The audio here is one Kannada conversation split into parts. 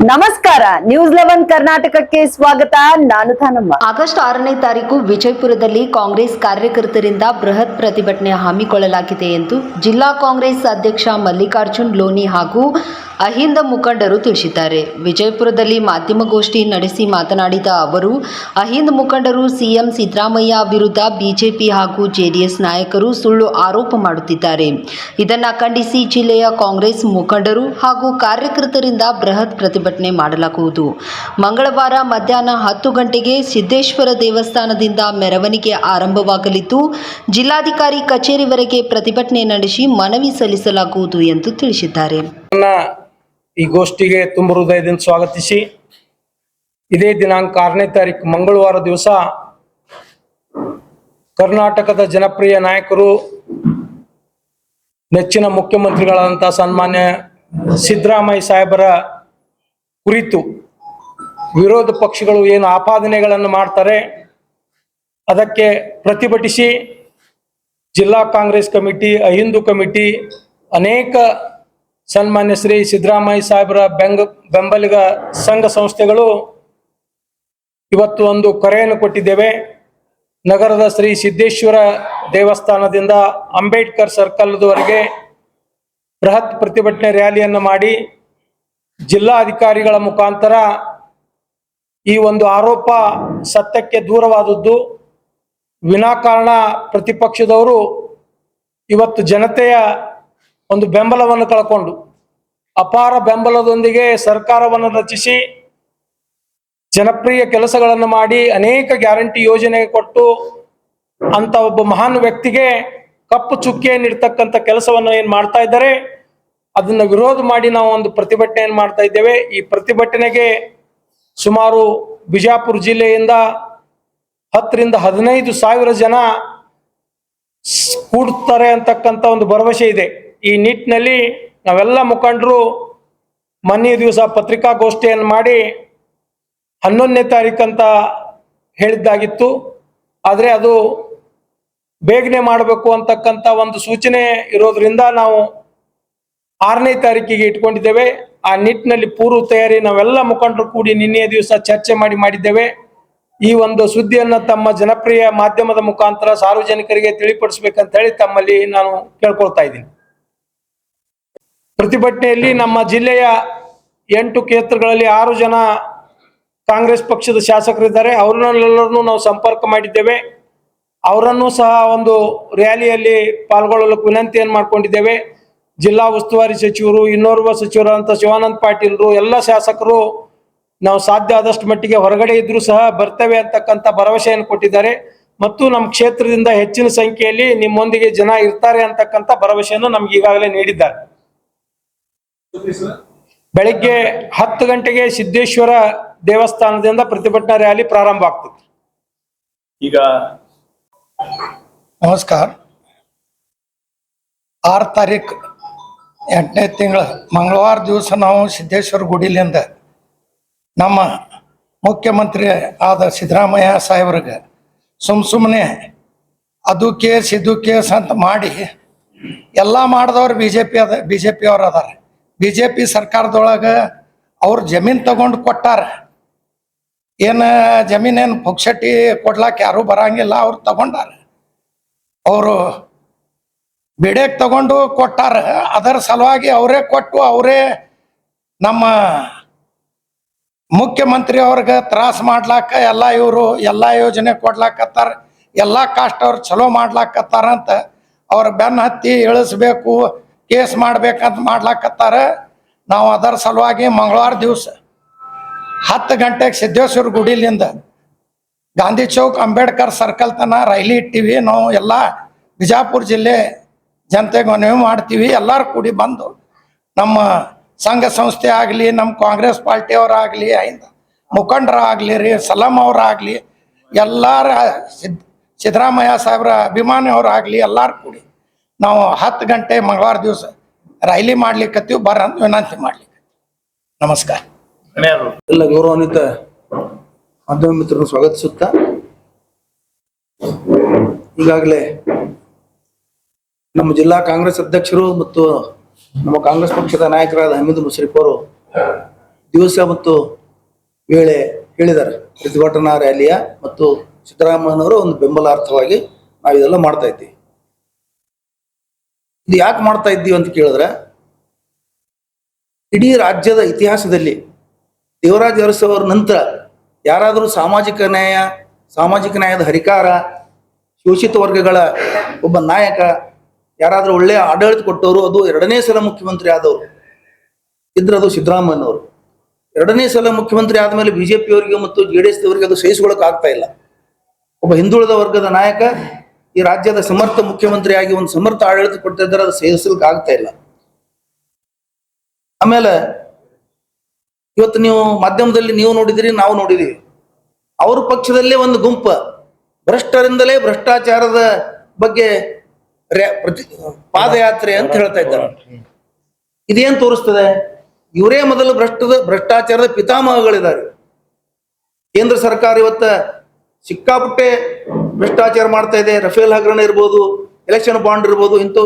ನಮಸ್ಕಾರ, ನ್ಯೂಸ್ 11 ಕರ್ನಾಟಕಕ್ಕೆ ಸ್ವಾಗತ. ನಾನು ಥಾನಮ್ಮ. ಆಗಸ್ಟ್ 6ನೇ ತಾರೀಕು ವಿಜಯಪುರದಲ್ಲಿ ಕಾಂಗ್ರೆಸ್ ಕಾರ್ಯಕರ್ತರಿಂದ ಬೃಹತ್ ಪ್ರತಿಭಟನೆ ಹಮ್ಮಿಕೊಳ್ಳಲಾಗಿದೆ ಎಂದು ಜಿಲ್ಲಾ ಕಾಂಗ್ರೆಸ್ ಅಧ್ಯಕ್ಷ ಮಲ್ಲಿಕಾರ್ಜುನ್ ಲೋನಿ ಹಾಗೂ ಅಹಿಂದ ಮುಖಂಡರು ತಿಳಿಸಿದ್ದಾರೆ. ವಿಜಯಪುರದಲ್ಲಿ ಮಾಧ್ಯಮಗೋಷ್ಠಿ ನಡೆಸಿ ಮಾತನಾಡಿದ ಅವರು, ಅಹಿಂದ ಮುಖಂಡರು ಸಿಎಂ ಸಿದ್ದರಾಮಯ್ಯ ವಿರುದ್ಧ ಬಿಜೆಪಿ ಹಾಗೂ ಜೆಡಿಎಸ್ ನಾಯಕರು ಸುಳ್ಳು ಆರೋಪ ಮಾಡುತ್ತಿದ್ದಾರೆ. ಇದನ್ನು ಖಂಡಿಸಿ ಜಿಲ್ಲೆಯ ಕಾಂಗ್ರೆಸ್ ಮುಖಂಡರು ಹಾಗೂ ಕಾರ್ಯಕರ್ತರಿಂದ ಬೃಹತ್ ಪ್ರತಿಭಟನೆ ಮಾಡಲಾಗುವುದು. ಮಂಗಳವಾರ ಮಧ್ಯಾಹ್ನ 10 ಗಂಟೆಗೆ ಸಿದ್ದೇಶ್ವರ ದೇವಸ್ಥಾನದಿಂದ ಮೆರವಣಿಗೆ ಆರಂಭವಾಗಲಿದ್ದು, ಜಿಲ್ಲಾಧಿಕಾರಿ ಕಚೇರಿವರೆಗೆ ಪ್ರತಿಭಟನೆ ನಡೆಸಿ ಮನವಿ ಸಲ್ಲಿಸಲಾಗುವುದು ಎಂದು ತಿಳಿಸಿದ್ದಾರೆ. ಈ ಗೋಷ್ಠಿಗೆ ತುಂಬ ಹೃದಯದಿಂದ ಸ್ವಾಗತಿಸಿ, ಇದೇ ದಿನಾಂಕ 6ನೇ ತಾರೀಕು ಮಂಗಳವಾರ ದಿವಸ ಕರ್ನಾಟಕದ ಜನಪ್ರಿಯ ನಾಯಕರು, ನೆಚ್ಚಿನ ಮುಖ್ಯಮಂತ್ರಿಗಳಾದಂಥ ಸನ್ಮಾನ್ಯ ಸಿದ್ದರಾಮಯ್ಯ ಸಾಹೇಬರ ಕುರಿತು ವಿರೋಧ ಪಕ್ಷಗಳು ಏನು ಆಪಾದನೆಗಳನ್ನು ಮಾಡ್ತಾರೆ ಅದಕ್ಕೆ ಪ್ರತಿಭಟಿಸಿ ಜಿಲ್ಲಾ ಕಾಂಗ್ರೆಸ್ ಕಮಿಟಿ, ಅಹಿಂದು ಕಮಿಟಿ, ಅನೇಕ ಸನ್ಮಾನ್ಯ ಶ್ರೀ ಸಿದ್ದರಾಮಯ್ಯ ಸಾಹೇಬರ ಬೆಂಬಲಿಗ ಸಂಘ ಸಂಸ್ಥೆಗಳು ಇವತ್ತು ಒಂದು ಕರೆಯನ್ನು ಕೊಟ್ಟಿದ್ದೇವೆ. ನಗರದ ಶ್ರೀ ಸಿದ್ದೇಶ್ವರ ದೇವಸ್ಥಾನದಿಂದ ಅಂಬೇಡ್ಕರ್ ಸರ್ಕಲ್ವರೆಗೆ ಬೃಹತ್ ಪ್ರತಿಭಟನೆ ರ್ಯಾಲಿಯನ್ನು ಮಾಡಿ ಜಿಲ್ಲಾಧಿಕಾರಿಗಳ ಮುಖಾಂತರ ಈ ಒಂದು ಆರೋಪ ಸತ್ಯಕ್ಕೆ ದೂರವಾದದ್ದು. ವಿನಾಕಾರಣ ಪ್ರತಿಪಕ್ಷದವರು ಇವತ್ತು ಜನತೆಯ ಒಂದು ಬೆಂಬಲವನ್ನು ಕಳ್ಕೊಂಡು ಅಪಾರ ಬೆಂಬಲದೊಂದಿಗೆ ಸರ್ಕಾರವನ್ನು ರಚಿಸಿ ಜನಪ್ರಿಯ ಕೆಲಸಗಳನ್ನು ಮಾಡಿ ಅನೇಕ ಗ್ಯಾರಂಟಿ ಯೋಜನೆ ಕೊಟ್ಟು ಅಂತ ಒಬ್ಬ ಮಹಾನ್ ವ್ಯಕ್ತಿಗೆ ಕಪ್ಪು ಚುಕ್ಕಿಯನ್ನಿಡ್ತಕ್ಕಂಥ ಕೆಲಸವನ್ನು ಏನು ಮಾಡ್ತಾ ಇದ್ದಾರೆ, ಅದನ್ನು ವಿರೋಧ ಮಾಡಿ ನಾವು ಒಂದು ಪ್ರತಿಭಟನೆಯನ್ನು ಮಾಡ್ತಾ ಇದ್ದೇವೆ. ಈ ಪ್ರತಿಭಟನೆಗೆ ಸುಮಾರು ಬಿಜಾಪುರ ಜಿಲ್ಲೆಯಿಂದ 10 ರಿಂದ 15 ಸಾವಿರ ಜನ ಕೂಡುತ್ತಾರೆ ಅಂತಕ್ಕಂಥ ಒಂದು ಭರವಸೆ ಇದೆ. ಈ ನಿಟ್ಟಿನಲ್ಲಿ ನಾವೆಲ್ಲ ಮುಖಂಡರು ಮೊನ್ನೆ ದಿವಸ ಪತ್ರಿಕಾಗೋಷ್ಠಿಯನ್ನು ಮಾಡಿ 11ನೇ ತಾರೀಕು ಅಂತ ಹೇಳಿದ್ದಾಗಿತ್ತು. ಆದರೆ ಅದು ಬೇಗನೆ ಮಾಡಬೇಕು ಅಂತಕ್ಕಂಥ ಒಂದು ಸೂಚನೆ ಇರೋದ್ರಿಂದ ನಾವು 6ನೇ ತಾರೀಕಿಗೆ ಇಟ್ಕೊಂಡಿದ್ದೇವೆ. ಆ ನಿಟ್ಟಿನಲ್ಲಿ ಪೂರ್ವ ತಯಾರಿ ನಾವೆಲ್ಲ ಮುಖಂಡರು ಕೂಡಿ ನಿನ್ನೆಯ ದಿವಸ ಚರ್ಚೆ ಮಾಡಿದ್ದೇವೆ. ಈ ಒಂದು ಸುದ್ದಿಯನ್ನು ತಮ್ಮ ಜನಪ್ರಿಯ ಮಾಧ್ಯಮದ ಮುಖಾಂತರ ಸಾರ್ವಜನಿಕರಿಗೆ ತಿಳಿಪಡಿಸಬೇಕಂತ ಹೇಳಿ ತಮ್ಮಲ್ಲಿ ನಾನು ಕೇಳ್ಕೊಳ್ತಾ ಇದ್ದೀನಿ. ಪ್ರತಿಭಟನೆಯಲ್ಲಿ ನಮ್ಮ ಜಿಲ್ಲೆಯ 8 ಕ್ಷೇತ್ರಗಳಲ್ಲಿ 6 ಜನ ಕಾಂಗ್ರೆಸ್ ಪಕ್ಷದ ಶಾಸಕರಿದ್ದಾರೆ. ಅವರನ್ನೆಲ್ಲರನ್ನೂ ನಾವು ಸಂಪರ್ಕ ಮಾಡಿದ್ದೇವೆ. ಅವರನ್ನು ಸಹ ಒಂದು ರ್ಯಾಲಿಯಲ್ಲಿ ಪಾಲ್ಗೊಳ್ಳಲು ವಿನಂತಿಯನ್ನು ಮಾಡ್ಕೊಂಡಿದ್ದೇವೆ. ಜಿಲ್ಲಾ ಉಸ್ತುವಾರಿ ಸಚಿವರು, ಇನ್ನೋರ್ವ ಸಚಿವರಾದಂಥ ಶಿವಾನಂದ ಪಾಟೀಲ್ರು, ಎಲ್ಲ ಶಾಸಕರು ನಾವು ಸಾಧ್ಯ ಆದಷ್ಟು ಮಟ್ಟಿಗೆ ಹೊರಗಡೆ ಇದ್ರೂ ಸಹ ಬರ್ತೇವೆ ಅಂತಕ್ಕಂಥ ಭರವಸೆಯನ್ನು ಕೊಟ್ಟಿದ್ದಾರೆ. ಮತ್ತು ನಮ್ಮ ಕ್ಷೇತ್ರದಿಂದ ಹೆಚ್ಚಿನ ಸಂಖ್ಯೆಯಲ್ಲಿ ನಿಮ್ಮೊಂದಿಗೆ ಜನ ಇರ್ತಾರೆ ಅಂತಕ್ಕಂಥ ಭರವಸೆಯನ್ನು ನಮ್ಗೆ ಈಗಾಗಲೇ ನೀಡಿದ್ದಾರೆ. ಬೆಳಿಗ್ಗೆ 10 ಗಂಟೆಗೆ ಸಿದ್ದೇಶ್ವರ ದೇವಸ್ಥಾನದಿಂದ ಪ್ರತಿಭಟನಾ ರ್ಯಾಲಿ ಪ್ರಾರಂಭ ಆಗ್ತದೆ. ಈಗ ನಮಸ್ಕಾರ. 6 ತಾರೀಕು 8ನೇ ತಿಂಗಳ ಮಂಗಳವಾರ ದಿವಸ ನಾವು ಸಿದ್ದೇಶ್ವರ ಗುಡಿಲಿಂದ ನಮ್ಮ ಮುಖ್ಯಮಂತ್ರಿ ಆದ ಸಿದ್ದರಾಮಯ್ಯ ಸಾಹೇಬ್ರಿಗೆ ಸುಮ್ಮನೆ ಅದು ಕೇಸ್ ಇದು ಕೇಸ್ ಅಂತ ಮಾಡಿ ಎಲ್ಲ ಮಾಡಿದವ್ರು ಬಿ ಜೆ ಪಿಯವ್ರು ಅದಾರ. ಬಿ ಜೆ ಪಿ ಸರ್ಕಾರದೊಳಗೆ ಅವ್ರು ಜಮೀನು ತಗೊಂಡು ಕೊಟ್ಟಾರ. ಏನು ಜಮೀನೇನು ಪುಕ್ಷಟಿ ಕೊಡ್ಲಾಕ ಯಾರೂ ಬರಂಗಿಲ್ಲ, ಅವ್ರು ತಗೊಂಡಾರ. ಅವರು ಬಿಡೇಕ್ ತಗೊಂಡು ಕೊಟ್ಟಾರ. ಅದರ ಸಲುವಾಗಿ ಅವರೇ ಕೊಟ್ಟು ಅವರೇ ನಮ್ಮ ಮುಖ್ಯಮಂತ್ರಿ ಅವ್ರಿಗೆ ತ್ರಾಸ ಮಾಡ್ಲಾಕ ಎಲ್ಲ ಯೋಜನೆ ಕೊಡ್ಲಾಕತ್ತಾರ. ಎಲ್ಲ ಕಾಸ್ಟ್ ಅವ್ರು ಚಲೋ ಮಾಡ್ಲಾಕತ್ತಾರ ಅಂತ ಅವ್ರ ಬೆನ್ನ ಹತ್ತಿ ಇಳಿಸ್ಬೇಕು, ಕೇಸ್ ಮಾಡ್ಬೇಕಂತ ಮಾಡ್ಲಾಕತ್ತಾರ. ನಾವು ಅದರ ಸಲುವಾಗಿ ಮಂಗಳವಾರ ದಿವಸ 10 ಗಂಟೆಗೆ ಸಿದ್ದೇಶ್ವರ ಗುಡಿಲಿಂದ ಗಾಂಧಿ ಚೌಕ್ ಅಂಬೇಡ್ಕರ್ ಸರ್ಕಲ್ ತನ ರೈಲಿ ಇಟ್ಟಿವಿ. ನಾವು ಎಲ್ಲ ಬಿಜಾಪುರ ಜಿಲ್ಲೆ ಜನತೆಗೆ ಮನವಿ ಮಾಡ್ತೀವಿ. ಎಲ್ಲರೂ ಕೂಡಿ ಬಂದು ನಮ್ಮ ಸಂಘ ಸಂಸ್ಥೆ ಆಗಲಿ, ನಮ್ಮ ಕಾಂಗ್ರೆಸ್ ಪಾರ್ಟಿಯವರಾಗಲಿ, ಮುಖಂಡರಾಗಲಿ ರೀ, ಸಲಾಂ ಅವರಾಗಲಿ, ಎಲ್ಲರ ಸಿದ್ದರಾಮಯ್ಯ ಸಾಹೇಬ್ರ ಅಭಿಮಾನಿಯವರಾಗಲಿ ಎಲ್ಲರೂ ಕೂಡಿ ನಾವು 10 ಗಂಟೆ ಮಂಗಳವಾರ ದಿವಸ ರೈಲಿ ಮಾಡ್ಲಿಕ್ಕತ್ತೀವಿ. ಅಂತ ವಿನಂತಿ ಮಾಡ್ಲಿಕ್ಕೆ. ನಮಸ್ಕಾರ. ಎಲ್ಲ ಗೌರವಾನ್ವಿತ ಮಾಧ್ಯಮ ಮಿತ್ರರನ್ನು ಸ್ವಾಗತಿಸುತ್ತಾ, ಈಗಾಗಲೇ ನಮ್ಮ ಜಿಲ್ಲಾ ಕಾಂಗ್ರೆಸ್ ಅಧ್ಯಕ್ಷರು ಮತ್ತು ನಮ್ಮ ಕಾಂಗ್ರೆಸ್ ಪಕ್ಷದ ನಾಯಕರಾದ ಹಮೀದ್ ಮುಷರಿಫ್ ಅವರು ದಿವಸ ಮತ್ತು ವೇಳೆ ಹೇಳಿದ್ದಾರೆ. ಪ್ರತಿಭಟನಾ ರ್ಯಾಲಿಯ ಮತ್ತು ಸಿದ್ದರಾಮಯ್ಯನವರ ಒಂದು ಬೆಂಬಲಾರ್ಥವಾಗಿ ನಾವು ಇದೆಲ್ಲ ಮಾಡ್ತಾ ಇದ್ದೀವಿ. ಇದು ಯಾಕೆ ಮಾಡ್ತಾ ಇದ್ದೀವಿ ಅಂತ ಕೇಳಿದ್ರೆ, ಇಡೀ ರಾಜ್ಯದ ಇತಿಹಾಸದಲ್ಲಿ ದೇವರಾಜ ಅರಸು ಅವರ ನಂತರ ಯಾರಾದರೂ ಸಾಮಾಜಿಕ ನ್ಯಾಯದ ಹರಿಕಾರ, ಶೋಷಿತ ವರ್ಗಗಳ ಒಬ್ಬ ನಾಯಕ, ಯಾರಾದರೂ ಒಳ್ಳೆಯ ಆಡಳಿತ ಕೊಟ್ಟವರು, ಅದು 2ನೇ ಸಲ ಮುಖ್ಯಮಂತ್ರಿ ಆದವರು ಇದ್ರೆ ಅದು ಸಿದ್ದರಾಮಯ್ಯನವರು. 2ನೇ ಸಲ ಮುಖ್ಯಮಂತ್ರಿ ಆದಮೇಲೆ ಬಿಜೆಪಿ ಅವರಿಗೆ ಮತ್ತು JDS ಅವರಿಗೆ ಅದು ಸಹಿಸಿಕೊಳ್ಳಕ್ಕೆ ಆಗ್ತಾ ಇಲ್ಲ. ಒಬ್ಬ ಹಿಂದುಳಿದ ವರ್ಗದ ನಾಯಕ ಈ ರಾಜ್ಯದ ಸಮರ್ಥ ಮುಖ್ಯಮಂತ್ರಿಯಾಗಿ ಒಂದು ಸಮರ್ಥ ಆಡಳಿತ ಕೊಡ್ತಾ ಇದ್ದಾರೆ, ಅದು ಸಹಿಸಲಿಕ್ಕೆ ಆಗ್ತಾ ಇಲ್ಲ. ಆಮೇಲೆ ಇವತ್ತು ನೀವು ಮಾಧ್ಯಮದಲ್ಲಿ ನೀವು ನೋಡಿದಿರಿ, ನಾವು ನೋಡಿದೀವಿ, ಅವ್ರ ಪಕ್ಷದಲ್ಲೇ ಒಂದು ಗುಂಪು ಭ್ರಷ್ಟರಿಂದಲೇ ಭ್ರಷ್ಟಾಚಾರದ ಬಗ್ಗೆ ಪಾದಯಾತ್ರೆ ಅಂತ ಹೇಳ್ತಾ ಇದ್ದಾರೆ. ಇದೇನ್ ತೋರಿಸ್ತದೆ? ಇವರೇ ಮೊದಲು ಭ್ರಷ್ಟಾಚಾರದ ಪಿತಾಮಹಗಳಿದ್ದಾರೆ. ಕೇಂದ್ರ ಸರ್ಕಾರ ಇವತ್ತ ಸಿಕ್ಕಾಪಟ್ಟೆ ಭ್ರಷ್ಟಾಚಾರ ಮಾಡ್ತಾ ಇದೆ. ರಫೇಲ್ ಹಗರಣ ಇರ್ಬೋದು, ಎಲೆಕ್ಷನ್ ಬಾಂಡ್ ಇರ್ಬೋದು, ಇಂಥ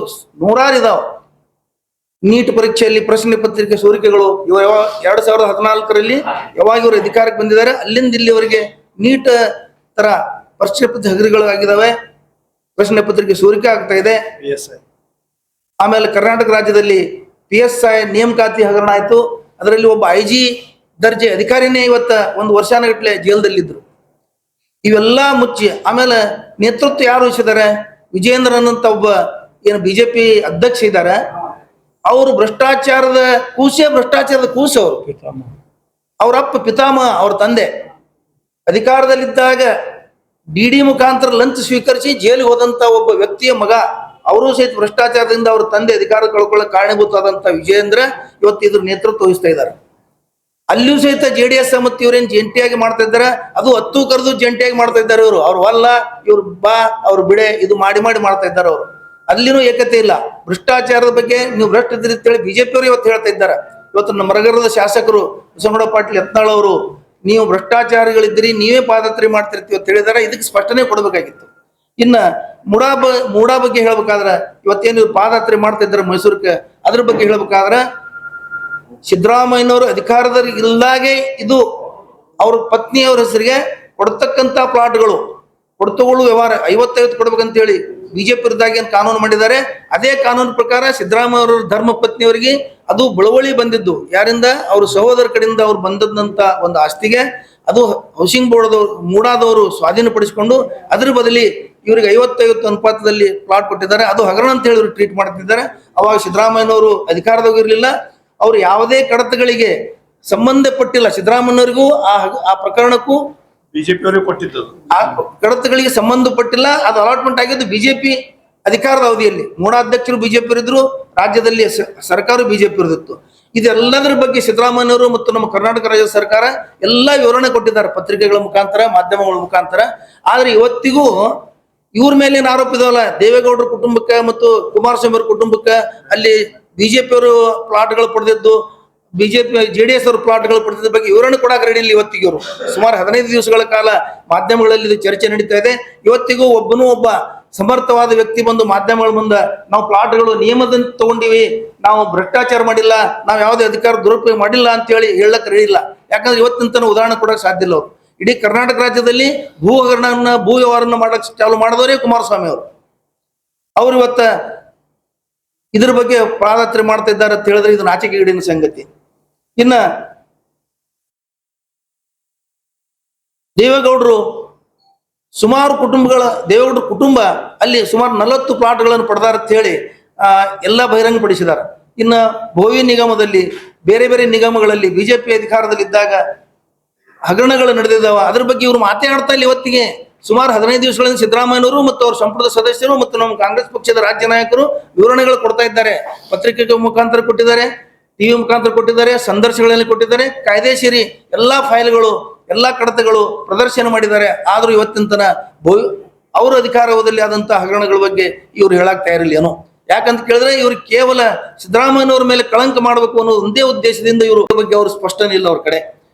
ನೂರಾರು ಇದಾವ. ನೀಟ್ ಪರೀಕ್ಷೆಯಲ್ಲಿ ಪ್ರಶ್ನೆ ಪತ್ರಿಕೆ ಸೋರಿಕೆಗಳು ಇವ 2014ರಲ್ಲಿ ಯಾವಾಗ ಇವರು ಅಧಿಕಾರಕ್ಕೆ ಬಂದಿದ್ದಾರೆ ಅಲ್ಲಿಂದ ಇಲ್ಲಿವರೆಗೆ ನೀಟ್ ತರ ಪ್ರಶ್ನೆ ಪತ್ರಿಕೆ ಹಗರಿಗಳು ಆಗಿದಾವೆ, ಪ್ರಶ್ನೆ ಪತ್ರಿಕೆ ಸೋರಿಕೆ ಆಗ್ತಾ ಇದೆ. ಆಮೇಲೆ ಕರ್ನಾಟಕ ರಾಜ್ಯದಲ್ಲಿ PSI ನೇಮಕಾತಿ ಹಗರಣ ಆಯ್ತು. ಅದರಲ್ಲಿ ಒಬ್ಬ IG ದರ್ಜೆ ಅಧಿಕಾರಿನೇ ಇವತ್ತ 1 ವರ್ಷಾನಗಟ್ಲೆ ಜೈಲದಲ್ಲಿದ್ರು. ಇವೆಲ್ಲ ಮುಚ್ಚಿ ಆಮೇಲೆ ನೇತೃತ್ವ ಯಾರು ವಹಿಸಿದ್ದಾರೆ? ವಿಜೇಂದ್ರನ್ ಅಂತ ಒಬ್ಬ ಏನು BJP ಅಧ್ಯಕ್ಷ ಇದ್ದಾರೆ, ಅವರು ಭ್ರಷ್ಟಾಚಾರದ ಕೂಸು. ಅವರಪ್ಪ ಪಿತಾಮಹ, ಅವ್ರ ತಂದೆ ಅಧಿಕಾರದಲ್ಲಿದ್ದಾಗ DD ಮುಖಾಂತರ ಲಂಚ ಸ್ವೀಕರಿಸಿ ಜೈಲಿಗೆ ಹೋದಂತ ಒಬ್ಬ ವ್ಯಕ್ತಿಯ ಮಗ, ಅವರು ಸಹಿತ ಭ್ರಷ್ಟಾಚಾರದಿಂದ ಅವ್ರ ತಂದೆ ಅಧಿಕಾರ ಕಳ್ಕೊಳ್ಳೋಕೆ ಕಾರಣಭೂತವಾದಂತ ವಿಜೇಂದ್ರ ಇವತ್ತು ಇದ್ರ ನೇತೃತ್ವ ವಹಿಸ್ತಾ ಇದ್ದಾರೆ. ಅಲ್ಲಿಯೂ ಸಹಿತ JDS ಮತ್ತು ಇವ್ರೇನ್ ಜಂಟಿಯಾಗಿ ಮಾಡ್ತಾ ಇದ್ದಾರೆ, ಅದು ಹತ್ತು ಕರೆದು ಜಂಟಿಯಾಗಿ ಮಾಡ್ತಾ ಇದ್ದಾರೆ. ಅವ್ರು ವಲ್ಲ, ಇವ್ರು ಬಾ, ಅವ್ರು ಬಿಡೆ, ಇದು ಮಾಡಿ ಮಾಡ್ತಾ ಇದ್ದಾರೆ. ಅವರು ಅಲ್ಲಿನೂ ಏಕತೆ ಇಲ್ಲ. ಭ್ರಷ್ಟಾಚಾರದ ಬಗ್ಗೆ ನೀವು ಭ್ರಷ್ಟ ಇದ್ರಿ ಅಂತೇಳಿ BJP ಅವರು ಇವತ್ತು ಹೇಳ್ತಾ ಇದ್ದಾರೆ. ಇವತ್ತು ನಮ್ಮ ಮರಗರದ ಶಾಸಕರು ಬಸವನಗೌಡ ಪಾಟೀಲ್ ಯತ್ನಾಳ್ ಅವರು, ನೀವು ಭ್ರಷ್ಟಾಚಾರಿಗಳಿದ್ರಿ, ನೀವೇ ಪಾದಯಾತ್ರೆ ಮಾಡ್ತಿರ್ತೀವಿ ಅಂತ ಹೇಳಿದಾರೆ. ಇದಕ್ಕೆ ಸ್ಪಷ್ಟನೆ ಕೊಡಬೇಕಾಗಿತ್ತು. ಇನ್ನ ಮೂಡಾ ಬಗ್ಗೆ ಹೇಳ್ಬೇಕಾದ್ರೆ, ಇವತ್ತೇನು ಇವ್ರು ಪಾದಯಾತ್ರೆ ಮಾಡ್ತಾ ಇದ್ದಾರೆ ಮೈಸೂರಿಗೆ, ಅದ್ರ ಬಗ್ಗೆ ಹೇಳ್ಬೇಕಾದ್ರೆ, ಸಿದ್ದರಾಮಯ್ಯನವರು ಅಧಿಕಾರದಲ್ಲಿ ಇಲ್ಲಾಗೆ ಇದು ಅವ್ರ ಪತ್ನಿಯವರ ಹೆಸರಿಗೆ ಕೊಡ್ತಕ್ಕಂತ ಪ್ಲಾಟ್ಗಳು ಕೊಡ್ತುಗಳು ವ್ಯವಹಾರ 50-50 ಕೊಡ್ಬೇಕಂತ ಹೇಳಿ BJP ವಿರುದ್ಧಾಗಿ ಏನು ಕಾನೂನು ಮಾಡಿದ್ದಾರೆ. ಅದೇ ಕಾನೂನು ಪ್ರಕಾರ ಸಿದ್ದರಾಮಯ್ಯ ಅವರ ಧರ್ಮ ಪತ್ನಿಯವರಿಗೆ ಅದು ಬಳುವಳಿ ಬಂದಿದ್ದು ಯಾರಿಂದ? ಅವ್ರ ಸಹೋದರ ಕಡೆಯಿಂದ ಅವ್ರು ಬಂದದಂತ ಒಂದು ಆಸ್ತಿಗೆ ಅದು ಹೌಸಿಂಗ್ ಬೋರ್ಡ್ ಮೂಡಾದವರು ಸ್ವಾಧೀನಪಡಿಸಿಕೊಂಡು ಅದ್ರ ಬದಲಿ ಇವರಿಗೆ 50-50 ಅನುಪಾತದಲ್ಲಿ ಪ್ಲಾಟ್ ಕೊಟ್ಟಿದ್ದಾರೆ. ಅದು ಹಗರಣ ಅಂತ ಹೇಳಿ ಇವರು ಟ್ರೀಟ್ ಮಾಡ್ತಿದ್ದಾರೆ. ಅವಾಗ ಸಿದ್ದರಾಮಯ್ಯನವರು ಅಧಿಕಾರದಾಗಿರ್ಲಿಲ್ಲ, ಅವ್ರು ಯಾವುದೇ ಕಡತಗಳಿಗೆ ಸಂಬಂಧಪಟ್ಟಿಲ್ಲ. ಸಿದ್ದರಾಮಯ್ಯನವರಿಗೂ ಆ ಪ್ರಕರಣಕ್ಕೂ BJP ಅವರಿಗೆ ಕೊಟ್ಟಿದ್ದು ಆ ಕಡತಗಳಿಗೆ ಸಂಬಂಧಪಟ್ಟಿಲ್ಲ. ಅದು ಅಲಾಟ್ಮೆಂಟ್ ಆಗಿದ್ದು BJP ಅಧಿಕಾರದ ಅವಧಿಯಲ್ಲಿ. ಮೂಡ ಅಧ್ಯಕ್ಷರು BJP ಇದ್ರು, ರಾಜ್ಯದಲ್ಲಿ ಸರ್ಕಾರ BJP ಇರ್ತಿತ್ತು. ಇದೆಲ್ಲದರ ಬಗ್ಗೆ ಸಿದ್ದರಾಮಯ್ಯನವರು ಮತ್ತು ನಮ್ಮ ಕರ್ನಾಟಕ ರಾಜ್ಯ ಸರ್ಕಾರ ಎಲ್ಲ ವಿವರಣೆ ಕೊಟ್ಟಿದ್ದಾರೆ ಪತ್ರಿಕೆಗಳ ಮುಖಾಂತರ, ಮಾಧ್ಯಮಗಳ ಮುಖಾಂತರ. ಆದ್ರೆ ಇವತ್ತಿಗೂ ಇವ್ರ ಮೇಲೆ ಏನು ಆರೋಪ ಇದಾವಲ್ಲ, ದೇವೇಗೌಡರ ಕುಟುಂಬಕ್ಕೆ ಮತ್ತು ಕುಮಾರಸ್ವಾಮಿ ಅವರ ಕುಟುಂಬಕ್ಕೆ ಅಲ್ಲಿ BJP ಅವರು ಪ್ಲಾಟ್ಗಳು ಪಡೆದಿದ್ದು, JDS ಅವರು ಪ್ಲಾಟ್ಗಳು ಪಡೆದಿದ್ದ ಬಗ್ಗೆ ವಿವರಣೆ ಕೊಡಕ್ಕೆ ರೆಡಿ ಇಲ್ಲ ಇವತ್ತಿಗೆ. ಅವರು ಸುಮಾರು 15 ದಿವಸಗಳ ಕಾಲ ಮಾಧ್ಯಮಗಳಲ್ಲಿ ಇದು ಚರ್ಚೆ ನಡೀತಾ ಇದೆ. ಇವತ್ತಿಗೂ ಒಬ್ಬ ಸಮರ್ಥವಾದ ವ್ಯಕ್ತಿ ಬಂದು ಮಾಧ್ಯಮಗಳ ಮುಂದೆ ನಾವು ಪ್ಲಾಟ್ಗಳು ನಿಯಮದಂತೆ ತಗೊಂಡಿವಿ, ನಾವು ಭ್ರಷ್ಟಾಚಾರ ಮಾಡಿಲ್ಲ, ನಾವು ಯಾವುದೇ ಅಧಿಕಾರ ದುರುಪಯೋಗ ಮಾಡಿಲ್ಲ ಅಂತ ಹೇಳಿ ಹೇಳಕ್ ರೆಡಿ ಇಲ್ಲ. ಯಾಕಂದ್ರೆ ಇವತ್ತಿನ ತನಕ ಉದಾಹರಣೆ ಕೊಡಕ್ಕೆ ಸಾಧ್ಯ ಇಲ್ಲ. ಅವರು ಇಡೀ ಕರ್ನಾಟಕ ರಾಜ್ಯದಲ್ಲಿ ಭೂ ಹಗರಣವನ್ನ ಭೂ ವ್ಯವಹಾರನ್ನ ಮಾಡಕ್ ಚಾಲು ಮಾಡಿದವರೇ ಕುಮಾರಸ್ವಾಮಿ ಅವರು. ಅವ್ರು ಇವತ್ತ ಇದ್ರ ಬಗ್ಗೆ ಪಾದಯಾತ್ರೆ ಮಾಡ್ತಾ ಇದ್ದಾರೆ ಅಂತ ಹೇಳಿದ್ರೆ ಇದು ನಾಚಿಕೆಗೇಡಿನ ಸಂಗತಿ. ಇನ್ನ ದೇವೇಗೌಡರು ಸುಮಾರು ದೇವೇಗೌಡರ ಕುಟುಂಬ ಅಲ್ಲಿ ಸುಮಾರು 40 ಪ್ಲಾಟ್ಗಳನ್ನು ಪಡೆದಾರ ಅಂತ ಹೇಳಿ ಎಲ್ಲ ಬಹಿರಂಗಪಡಿಸಿದ್ದಾರೆ. ಇನ್ನ ಭೋವಿ ನಿಗಮದಲ್ಲಿ ಬೇರೆ ಬೇರೆ ನಿಗಮಗಳಲ್ಲಿ BJP ಅಧಿಕಾರದಲ್ಲಿದ್ದಾಗ ಹಗರಣಗಳು ನಡೆದಿದ್ದಾವ, ಅದ್ರ ಬಗ್ಗೆ ಇವರು ಮಾತನಾಡ್ತಾ ಇಲ್ಲ. ಇವತ್ತಿಗೆ ಸುಮಾರು 15 ದಿವಸಗಳಿಂದ ಸಿದ್ದರಾಮಯ್ಯನವರು ಮತ್ತು ಅವ್ರ ಸಂಪುಟದ ಸದಸ್ಯರು ಮತ್ತು ನಮ್ಮ ಕಾಂಗ್ರೆಸ್ ಪಕ್ಷದ ರಾಜ್ಯ ನಾಯಕರು ವಿವರಣೆಗಳು ಕೊಡ್ತಾ ಇದ್ದಾರೆ. ಪತ್ರಿಕೆಗಳ ಮುಖಾಂತರ ಕೊಟ್ಟಿದ್ದಾರೆ, TV ಮುಖಾಂತರ ಕೊಟ್ಟಿದ್ದಾರೆ, ಸಂದರ್ಶನಗಳಲ್ಲಿ ಕೊಟ್ಟಿದ್ದಾರೆ. ಕಾಯ್ದೆಶೀರಿ ಎಲ್ಲಾ ಫೈಲ್ಗಳು, ಎಲ್ಲಾ ಕಡತಗಳು ಪ್ರದರ್ಶನ ಮಾಡಿದ್ದಾರೆ. ಆದ್ರೂ ಇವತ್ತಿನ ತನ ಅವರ ಅಧಿಕಾರದಲ್ಲಿ ಆದಂತಹ ಹಗರಣಗಳ ಬಗ್ಗೆ ಇವ್ರು ಹೇಳಕ್ ತಯಾರಿಲ್ಲ ಏನೋ. ಯಾಕಂತ ಕೇಳಿದ್ರೆ ಇವ್ರು ಕೇವಲ ಸಿದ್ದರಾಮಯ್ಯನವ್ರ ಮೇಲೆ ಕಳಂಕ ಮಾಡಬೇಕು ಅನ್ನೋ ಒಂದೇ ಉದ್ದೇಶದಿಂದ ಇವ್ರ ಬಗ್ಗೆ ಅವ್ರು ಸ್ಪಷ್ಟನೆ ಇಲ್ಲ ಅವ್ರ ಕಡೆ.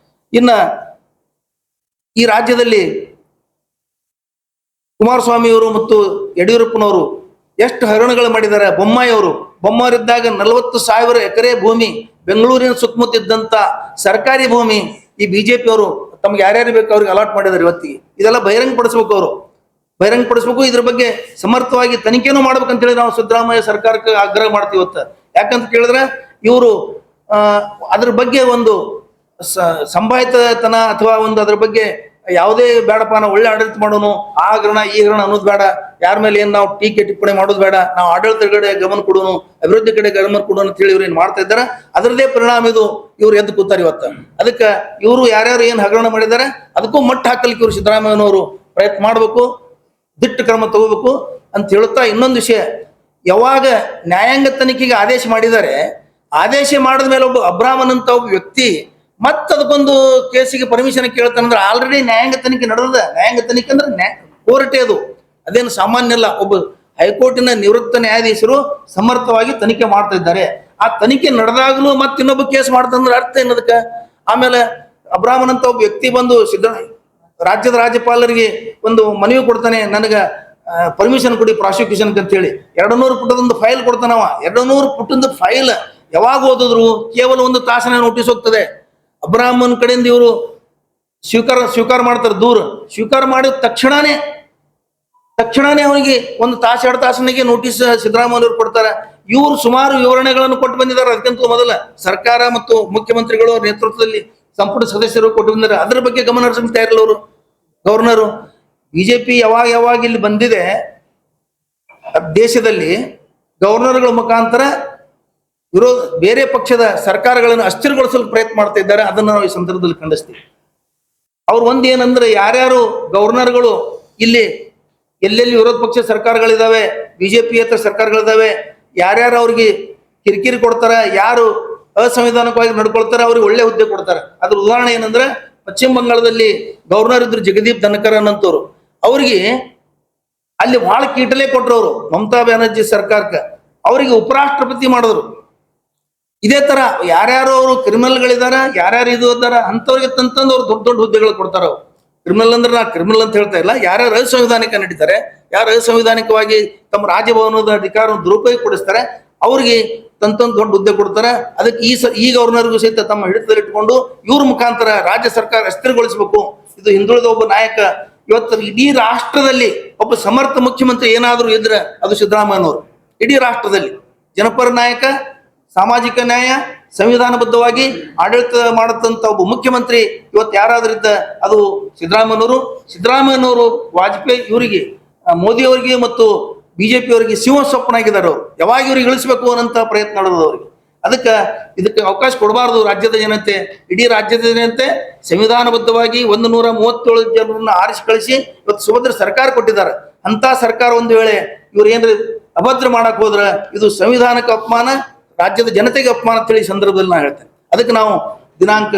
ಇನ್ನ ಈ ರಾಜ್ಯದಲ್ಲಿ ಕುಮಾರಸ್ವಾಮಿಯವರು ಮತ್ತು ಯಡಿಯೂರಪ್ಪನವರು ಎಷ್ಟು ಹಗರಣಗಳು ಮಾಡಿದ್ದಾರೆ. ಬೊಮ್ಮಾಯಿಯವರಿದ್ದಾಗ 40,000 ಎಕರೆ ಭೂಮಿ ಬೆಂಗಳೂರಿನ ಸುತ್ತಮುತ್ತ ಇದ್ದಂತ ಸರ್ಕಾರಿ ಭೂಮಿ ಈ ಬಿಜೆಪಿ ಅವರು ತಮ್ಗೆ ಯಾರ್ಯಾರು ಬೇಕು ಅವ್ರಿಗೆ ಅಲಾಟ್ ಮಾಡಿದ್ದಾರೆ. ಇವತ್ತಿಗೆ ಇದೆಲ್ಲ ಬಹಿರಂಗಪಡಿಸ್ಬೇಕು, ಅವರು ಬಹಿರಂಗಪಡಿಸ್ಬೇಕು. ಇದ್ರ ಬಗ್ಗೆ ಸಮರ್ಥವಾಗಿ ತನಿಖೆನೂ ಮಾಡ್ಬೇಕಂತೇಳಿ ನಾವು ಸಿದ್ದರಾಮಯ್ಯ ಸರ್ಕಾರಕ್ಕೆ ಆಗ್ರಹ ಮಾಡ್ತೀವಿ ಇವತ್ತು. ಯಾಕಂತ ಕೇಳಿದ್ರೆ ಇವರು ಅದ್ರ ಬಗ್ಗೆ ಒಂದು ಸಂಭಾಯಿತತನ ಅಥವಾ ಒಂದು ಅದ್ರ ಬಗ್ಗೆ ಯಾವುದೇ ಬೇಡಪ್ಪ, ನಾವು ಒಳ್ಳೆ ಆಡಳಿತ ಮಾಡೋನು, ಆ ಹಗರಣ ಈ ಹಗರಣ ಅನ್ನೋದು ಬೇಡ, ಯಾರ ಮೇಲೆ ಏನ್ ನಾವು ಟೀಕೆ ಟಿಪ್ಪಣಿ ಮಾಡೋದು ಬೇಡ, ನಾವು ಆಡಳಿತ ಕಡೆ ಗಮನ ಕೊಡೋನು, ಅಭಿವೃದ್ಧಿ ಕಡೆ ಗಮನ ಕೊಡೋನು ಅಂತ ಹೇಳಿ ಇವ್ರು ಏನ್ ಮಾಡ್ತಾ ಇದ್ದಾರೆ. ಅದರದೇ ಪರಿಣಾಮ ಇದು. ಇವ್ರು ಎದ್ದು ಕೂತಾರೆ ಇವತ್ತು. ಅದಕ್ಕೆ ಇವರು ಯಾರ್ಯಾರು ಏನ್ ಹಗರಣ ಮಾಡಿದ್ದಾರೆ ಅದಕ್ಕೂ ಮಟ್ಟ ಹಾಕಲಿಕ್ಕೆ ಇವರು ಸಿದ್ದರಾಮಯ್ಯನವರು ಪ್ರಯತ್ನ ಮಾಡ್ಬೇಕು, ದಿಟ್ಟ ಕ್ರಮ ತಗೋಬೇಕು ಅಂತ ಹೇಳುತ್ತಾ, ಇನ್ನೊಂದು ವಿಷಯ, ಯಾವಾಗ ನ್ಯಾಯಾಂಗ ತನಿಖೆಗೆ ಆದೇಶ ಮಾಡಿದ್ದಾರೆ, ಆದೇಶ ಮಾಡಿದ ಮೇಲೆ ಒಬ್ಬ ಅಬ್ರಾಹ್ಮನ್ ಅಂತ ಒಬ್ಬ ವ್ಯಕ್ತಿ ಮತ್ತೆ ಅದಕ್ಕೊಂದು ಕೇಸಿಗೆ ಪರ್ಮಿಷನ್ ಕೇಳ್ತಾನಂದ್ರೆ ಆಲ್ರೆಡಿ ನ್ಯಾಯಾಂಗ ತನಿಖೆ ನಡೆದ. ನ್ಯಾಯಾಂಗ ತನಿಖೆ ಅಂದ್ರೆ ಕೋರ್ಟೇ ಅದು, ಅದೇನು ಸಾಮಾನ್ಯ ಅಲ್ಲ. ಒಬ್ಬ ಹೈಕೋರ್ಟಿನ ನಿವೃತ್ತ ನ್ಯಾಯಾಧೀಶರು ಸಮರ್ಥವಾಗಿ ತನಿಖೆ ಮಾಡ್ತಾ ಇದ್ದಾರೆ. ಆ ತನಿಖೆ ನಡೆದಾಗಲೂ ಮತ್ತೆ ಇನ್ನೊಬ್ಬ ಕೇಸ್ ಮಾಡ್ತಂದ್ರೆ ಅರ್ಥ ಏನದಕ್ಕೆ? ಆಮೇಲೆ ಅಬ್ರಾಹ್ಮನ್ ಅಂತ ಒಬ್ಬ ವ್ಯಕ್ತಿ ಬಂದು ರಾಜ್ಯದ ರಾಜ್ಯಪಾಲರಿಗೆ ಒಂದು ಮನವಿ ಕೊಡ್ತಾನೆ, ನನಗ ಪರ್ಮಿಷನ್ ಕೊಡಿ ಪ್ರಾಸಿಕ್ಯೂಷನ್ ಅಂತ ಹೇಳಿ. 200 ಪುಟದೊಂದು ಫೈಲ್ ಕೊಡ್ತಾನವ. 200 ಪುಟದ ಫೈಲ್ ಯಾವಾಗ ಓದಿದ್ರು ಕೇವಲ 1 ತಾಸಿನ ನೋಟಿಸ್ ಹೋಗ್ತದೆ. ಅಬ್ರಾಹ್ಮನ್ ಕಡೆಯಿಂದ ಇವರು ಸ್ವೀಕಾರ ಮಾಡ್ತಾರೆ. ದೂರ ಸ್ವೀಕಾರ ಮಾಡಿದ ತಕ್ಷಣನೇ ಅವನಿಗೆ 1 ತಾಸು 2 ತಾಸಿನಾಗೆ ನೋಟಿಸ್ ಸಿದ್ದರಾಮಯ್ಯವ್ರು ಕೊಡ್ತಾರೆ. ಇವರು ಸುಮಾರು ವಿವರಣೆಗಳನ್ನು ಕೊಟ್ಟು ಬಂದಿದ್ದಾರೆ. ಅದಕ್ಕಿಂತ ಮೊದಲ ಸರ್ಕಾರ ಮತ್ತು ಮುಖ್ಯಮಂತ್ರಿಗಳು ನೇತೃತ್ವದಲ್ಲಿ ಸಂಪುಟ ಸದಸ್ಯರು ಕೊಟ್ಟು ಬಂದಿದ್ದಾರೆ. ಅದ್ರ ಬಗ್ಗೆ ಗಮನ ಹರಿಸಲು ತಯಾರಿಲ್ಲ ಅವರು. ಗವರ್ನರು ಬಿಜೆಪಿ ಯಾವಾಗ ಇಲ್ಲಿ ಬಂದಿದೆ ದೇಶದಲ್ಲಿ ಗವರ್ನರ್ಗಳ ಮುಖಾಂತರ ಬೇರೆ ಪಕ್ಷದ ಸರ್ಕಾರಗಳನ್ನು ಅಸ್ಥಿರಗೊಳಿಸಲು ಪ್ರಯತ್ನ ಮಾಡ್ತಾ ಇದ್ದಾರೆ. ಅದನ್ನು ನಾವು ಈ ಸಂದರ್ಭದಲ್ಲಿ ಖಂಡಿಸ್ತೀವಿ. ಅವ್ರು ಒಂದೇನಂದ್ರೆ, ಯಾರ್ಯಾರು ಗವರ್ನರ್ಗಳು ಇಲ್ಲಿ ಎಲ್ಲೆಲ್ಲಿ ವಿರೋಧ ಪಕ್ಷ ಸರ್ಕಾರಗಳಿದಾವೆ, ಬಿಜೆಪಿಯೇತರ ಸರ್ಕಾರಗಳಿದಾವೆ, ಯಾರ್ಯಾರು ಅವ್ರಿಗೆ ಕಿರಿಕಿರಿ ಕೊಡ್ತಾರೆ, ಯಾರು ಅಸಂವಿಧಾನಿಕವಾಗಿ ನಡ್ಕೊಳ್ತಾರೆ, ಅವ್ರಿಗೆ ಒಳ್ಳೆ ಹುದ್ದೆ ಕೊಡ್ತಾರೆ. ಅದ್ರ ಉದಾಹರಣೆ ಏನಂದ್ರೆ, ಪಶ್ಚಿಮ ಬಂಗಾಳದಲ್ಲಿ ಗವರ್ನರ್ ಇದ್ರು ಜಗದೀಪ್ ಧನ್ಕರ್ ಅಂತವ್ರು. ಅವ್ರಿಗೆ ಅಲ್ಲಿ ಬಹಳ ಕೀಟಲೆ ಕೊಟ್ರು ಅವರು ಮಮತಾ ಬ್ಯಾನರ್ಜಿ ಸರ್ಕಾರಕ್ಕೆ. ಅವರಿಗೆ ಉಪರಾಷ್ಟ್ರಪತಿ ಮಾಡಿದ್ರು. ಇದೇ ತರ ಯಾರ್ಯಾರು ಅವರು ಕ್ರಿಮಿನಲ್ಗಳಿದಾರ, ಯಾರ್ಯಾರು ಇದು ಇದ್ದಾರ ಅಂತವ್ರಿಗೆ ತಂತಂದು ಅವ್ರು ದೊಡ್ಡ ದೊಡ್ಡ ಹುದ್ದೆಗಳು ಕೊಡ್ತಾರ. ಅವ್ರು ಕ್ರಿಮಿನಲ್ ಅಂದ್ರೆ ನಾ ಕ್ರಿಮಿನಲ್ ಅಂತ ಹೇಳ್ತಾ ಇಲ್ಲ, ಯಾರ್ಯಾರು ಅಸಂವಿಧಾನಿಕ ನಡೀತಾರೆ, ಯಾರು ಅಸಂವಿಧಾನಿಕವಾಗಿ ತಮ್ಮ ರಾಜಭವನದ ಅಧಿಕಾರವನ್ನು ದುರುಪಯೋಗ ಪಡಿಸ್ತಾರೆ, ಅವ್ರಿಗೆ ತಂತಂದು ದೊಡ್ಡ ಹುದ್ದೆ ಕೊಡ್ತಾರೆ. ಅದಕ್ಕೆ ಈ ಗವರ್ನರ್ಗೂ ಸಹಿತ ತಮ್ಮ ಹಿಡಿತದಲ್ಲಿಟ್ಟುಕೊಂಡು ಇವ್ರ ಮುಖಾಂತರ ರಾಜ್ಯ ಸರ್ಕಾರ ಅಸ್ಥಿರಗೊಳಿಸಬೇಕು. ಇದು ಹಿಂದುಳಿದ ಒಬ್ಬ ನಾಯಕ. ಇವತ್ತು ಇಡೀ ರಾಷ್ಟ್ರದಲ್ಲಿ ಒಬ್ಬ ಸಮರ್ಥ ಮುಖ್ಯಮಂತ್ರಿ ಏನಾದರೂ ಇದ್ರೆ ಅದು ಸಿದ್ದರಾಮಯ್ಯನವರು. ಇಡೀ ರಾಷ್ಟ್ರದಲ್ಲಿ ಜನಪರ ನಾಯಕ, ಸಾಮಾಜಿಕ ನ್ಯಾಯ, ಸಂವಿಧಾನಬದ್ಧವಾಗಿ ಆಡಳಿತ ಮಾಡತಂತ ಒಬ್ಬ ಮುಖ್ಯಮಂತ್ರಿ ಇವತ್ತು ಯಾರಾದ್ರೂ ಇದ್ದ ಅದು ಸಿದ್ದರಾಮಯ್ಯನವರು ವಾಜಪೇಯಿ ಇವರಿಗೆ, ಮೋದಿ ಅವರಿಗೆ ಮತ್ತು ಬಿಜೆಪಿ ಅವರಿಗೆ ಸಿಂಹ ಸ್ವಪ್ನಾಗಿದ್ದಾರೆ. ಅವರು ಯಾವಾಗ ಇವ್ರಿಗೆ ಇಳಿಸ್ಬೇಕು ಅನ್ನೋಂಥ ಪ್ರಯತ್ನ ನಡೆದವು ಅವ್ರಿಗೆ. ಇದಕ್ಕೆ ಅವಕಾಶ ಕೊಡಬಾರದು. ರಾಜ್ಯದ ಜನತೆ, ಇಡೀ ರಾಜ್ಯದ ಜನತೆ ಸಂವಿಧಾನಬದ್ಧವಾಗಿ 137 ಜನರನ್ನ ಆರಿಸಿ ಕಳಿಸಿ ಇವತ್ತು ಸುಭದ್ರ ಸರ್ಕಾರ ಕೊಟ್ಟಿದ್ದಾರೆ. ಅಂತ ಸರ್ಕಾರ ಒಂದು ವೇಳೆ ಇವ್ರು ಏನ್ರಿ ಅಭದ್ರ ಮಾಡಕ್ ಹೋದ್ರ ಇದು ಸಂವಿಧಾನಕ್ಕೆ ಅಪಮಾನ, ರಾಜ್ಯದ ಜನತೆಗೆ ಅಪಮಾನ ಅಂತೇಳಿ ಸಂದರ್ಭದಲ್ಲಿ ನಾನು ಹೇಳ್ತೇನೆ. ಅದಕ್ಕೆ ನಾವು ದಿನಾಂಕ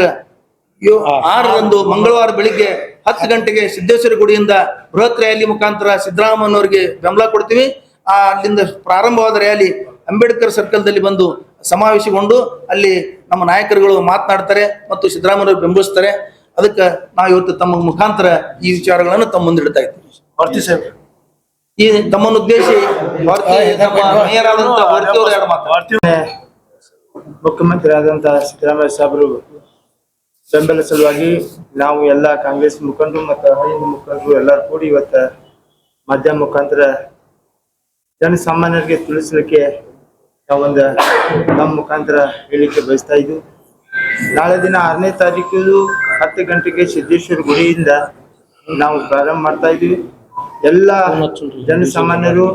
6ರಂದು ಮಂಗಳವಾರ ಬೆಳಿಗ್ಗೆ 10 ಗಂಟೆಗೆ ಸಿದ್ದೇಶ್ವರ ಗುಡಿಯಿಂದ ಬೃಹತ್ ರ್ಯಾಲಿ ಮುಖಾಂತರ ಸಿದ್ದರಾಮಯ್ಯನವರಿಗೆ ಬೆಂಬಲ ಕೊಡ್ತೀವಿ. ಅಲ್ಲಿಂದ ಪ್ರಾರಂಭವಾದ ರ್ಯಾಲಿ ಅಂಬೇಡ್ಕರ್ ಸರ್ಕಲ್ದಲ್ಲಿ ಬಂದು ಸಮಾವೇಶಗೊಂಡು ಅಲ್ಲಿ ನಮ್ಮ ನಾಯಕರುಗಳು ಮಾತನಾಡ್ತಾರೆ ಮತ್ತು ಸಿದ್ದರಾಮಯ್ಯನವರು ಬೆಂಬಲಿಸ್ತಾರೆ. ಅದಕ್ಕೆ ನಾವು ಇವತ್ತು ತಮ್ಮ ಮುಖಾಂತರ ಈ ವಿಚಾರಗಳನ್ನು ತಮ್ಮ ಮುಂದಿಡ್ತಾ ಇದ್ದೀವಿ. ಈ ತಮ್ಮನ್ನು ಉದ್ದೇಶಿ ಮುಖ್ಯಮಂತ್ರಿ ಆದಂತಹ ಸಿದ್ದರಾಮಯ್ಯ ಸಾಹೇಬರು ಬೆಂಬಲ ಸಲುವಾಗಿ ನಾವು ಎಲ್ಲ ಕಾಂಗ್ರೆಸ್ ಮುಖಂಡರು ಮತ್ತು ಹಿಂದೂ ಮುಖಂಡರು ಎಲ್ಲರೂ ಕೂಡಿ ಇವತ್ತ ಮಾಧ್ಯಮ ಮುಖಾಂತರ ಜನಸಾಮಾನ್ಯರಿಗೆ ತಿಳಿಸ್ಲಿಕ್ಕೆ ನಾವೊಂದು ನಮ್ಮ ಮುಖಾಂತರ ಹೇಳಿಕೆ ಬಯಸ್ತಾ ಇದ್ವು. ನಾಳೆ ದಿನ 6ನೇ ತಾರೀಕು 10 ಗಂಟೆಗೆ ಸಿದ್ದೇಶ್ವರ ಗುಡಿಯಿಂದ ನಾವು ಪ್ರಾರಂಭ ಮಾಡ್ತಾ ಇದ್ವಿ. ಎಲ್ಲ ಜನಸಾಮಾನ್ಯರು,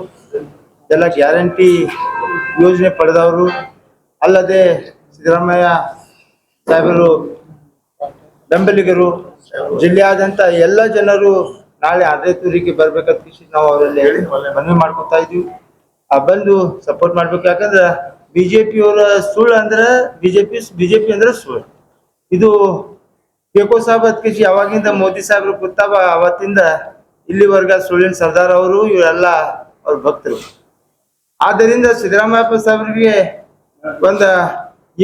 ಎಲ್ಲ ಗ್ಯಾರಂಟಿ ಯೋಜನೆ ಪಡೆದವರು, ಅಲ್ಲದೆ ಸಿದ್ದರಾಮಯ್ಯ ಸಾಹೇಬರು ಬೆಂಬಲಿಗರು, ಜಿಲ್ಲೆಯಾದಂಥ ಎಲ್ಲ ಜನರು ನಾಳೆ 6ನೇ ತಾರೀಕಿಗೆ ಬರ್ಬೇಕಂತ ನಾವು ಅವರಲ್ಲಿ ಹೇಳಿ ಮನವಿ ಮಾಡ್ಕೊತಾ ಇದ್ವಿ. ಬಂದು ಸಪೋರ್ಟ್ ಮಾಡ್ಬೇಕು. ಯಾಕಂದ್ರೆ ಬಿಜೆಪಿ ಅವರ ಸುಳ್ಳು ಅಂದ್ರೆ ಬಿಜೆಪಿ ಅಂದ್ರೆ ಸುಳ್ಳು. ಇದು ಬೇಕೋ ಸಾಹೇಬ್ ಅದ್ಕೇಶಿ ಯಾವಾಗಿಂದ ಮೋದಿ ಸಾಹೇಬ್ರು ಕೂತಾವ ಅವತ್ತಿಂದ ಇಲ್ಲಿವರೆಗ ಸುಳ್ಳಿನ ಸರ್ದಾರ್ ಅವರು, ಇವರೆಲ್ಲ ಅವ್ರ ಭಕ್ತರು. ಆದ್ದರಿಂದ ಸಿದ್ದರಾಮಯ್ಯಪ್ಪ ಸಾಹೇಬ್ರಿಗೆ